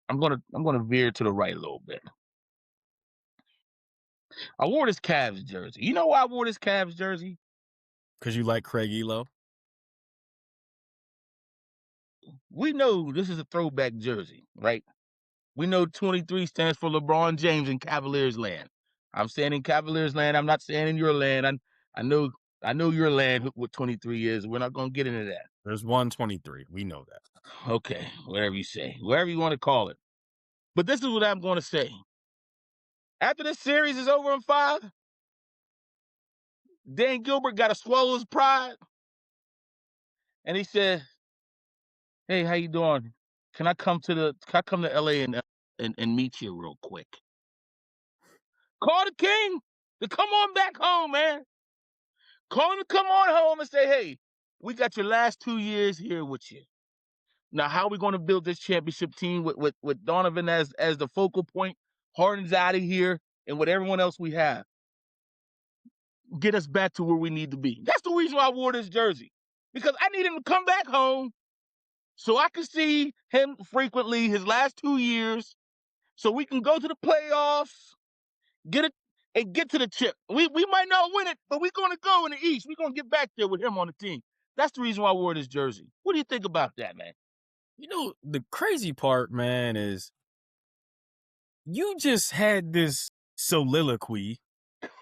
I'm gonna veer to the right a little bit. I wore this Cavs jersey. You know why I wore this Cavs jersey? Because you like Craig Elo? We know this is a throwback jersey, right? We know 23 stands for LeBron James in Cavaliers land. I'm saying in Cavaliers land. I'm not saying in your land. I know I know your land what 23 is. We're not gonna get into that. There's 123. We know that. Okay, whatever you say, whatever you want to call it. But this is what I'm going to say. After this series is over in 5, Dan Gilbert got to swallow his pride, and he said, "Hey, how you doing? Can I come to LA and meet you real quick? Call the king to come on back home, man. Call him to come on home and say, hey, we got your last 2 years here with you. Now, how are we going to build this championship team with Donovan as the focal point? Harden's out of here, and with everyone else we have, get us back to where we need to be." That's the reason why I wore this jersey, because I need him to come back home so I can see him frequently his last 2 years, so we can go to the playoffs, get it, and get to the chip. We might not win it, but we're going to go in the East. We're going to get back there with him on the team. That's the reason why I wore this jersey. What do you think about that, man? You know, the crazy part, man, is you just had this soliloquy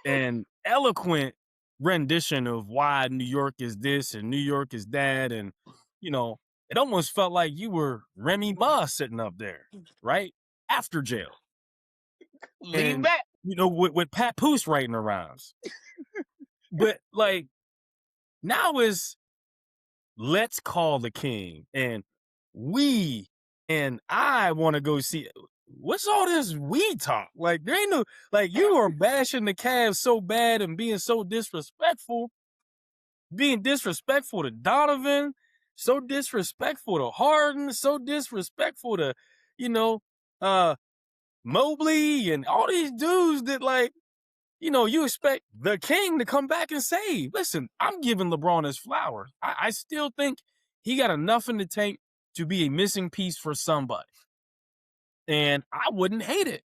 and eloquent rendition of why New York is this and New York is that. And, you know, it almost felt like you were Remy Ma sitting up there, right? After jail. Lean And, back. you know, with Pat Poose writing the rhymes. But, like, now is let's call the king. And we and I want to go see. What's all this we talk? Like, there ain't no, like, you are bashing the Cavs so bad and being so disrespectful, to Donovan, so disrespectful to Harden, so disrespectful to, you know, Mobley and all these dudes that, like, you know, you expect the king to come back and save. Listen, I'm giving LeBron his flowers. I still think he got enough in the tank to be a missing piece for somebody. And I wouldn't hate it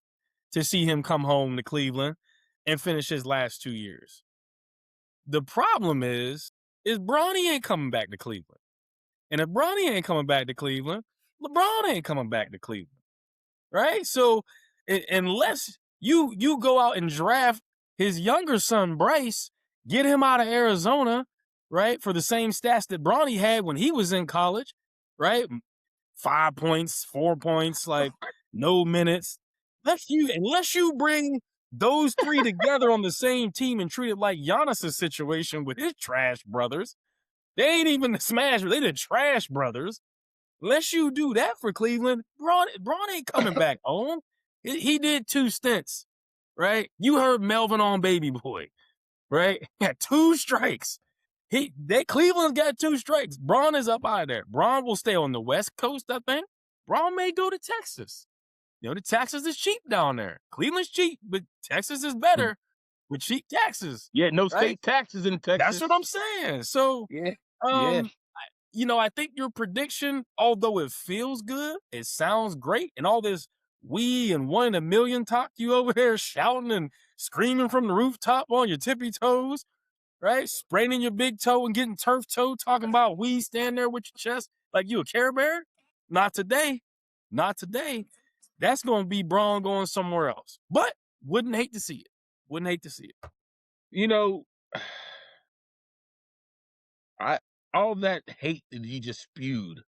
to see him come home to Cleveland and finish his last 2 years. The problem is Bronny ain't coming back to Cleveland. And if Bronny ain't coming back to Cleveland, LeBron ain't coming back to Cleveland. Right? So unless you go out and draft his younger son, Bryce, get him out of Arizona, right? For the same stats that Bronny had when he was in college, right? 5 points, 4 points, like no minutes. Unless you bring those three together on the same team and treat it like Giannis' situation with his trash brothers. They ain't even the smash, they the trash brothers. Unless you do that for Cleveland, Braun ain't coming back home. He did 2 stints, right? You heard Melvin on Baby Boy, right? He had 2 strikes. Cleveland's got 2 strikes. Braun is up out of there. Braun will stay on the West Coast, I think. Braun may go to Texas. You know, the taxes is cheap down there. Cleveland's cheap, but Texas is better with cheap taxes. Yeah, no right? state taxes in Texas. That's what I'm saying. So, Yeah. you know, I think your prediction, although it feels good, it sounds great, and all this we and 1 in a million talk, you over there shouting and screaming from the rooftop on your tippy toes, right? Spraining your big toe and getting turf toe, talking about we stand there with your chest like you a Care Bear. Not today. Not today. That's going to be Braun going somewhere else. But wouldn't hate to see it. Wouldn't hate to see it. You know, all that hate that you just spewed,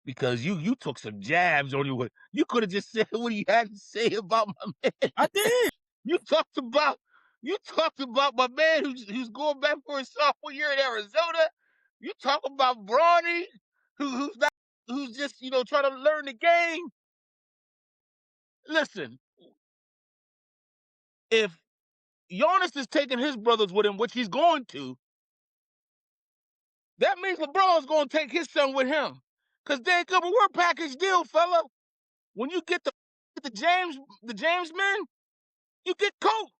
because you took some jabs on you. You could have just said what you had to say about my man. I did. You talked about my man who's going back for his sophomore year in Arizona. You talk about Bronny, who's just trying to learn the game. Listen, if Giannis is taking his brothers with him, which he's going to, that means LeBron's going to take his son with him. Because Dan Gilbert, we're a package deal, fella. When you get the James men, you get Coke.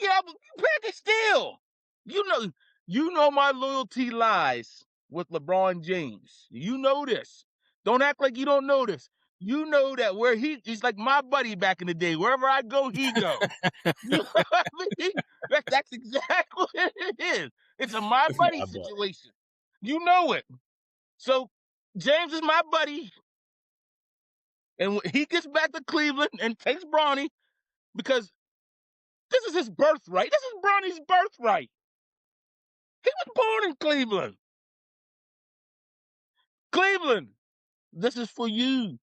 Yeah, package deal. You know my loyalty lies with LeBron James. You know this. Don't act like you don't know this. you know that where he's like my buddy back in the day. Wherever I go, he go. You know what I mean? That's exactly what it is. It's a my buddy I bet. situation. You know it. So James is my buddy, and when he gets back to Cleveland and takes Bronny because this is his birthright. This is Bronny's birthright. He was born in Cleveland. Cleveland, this is for you.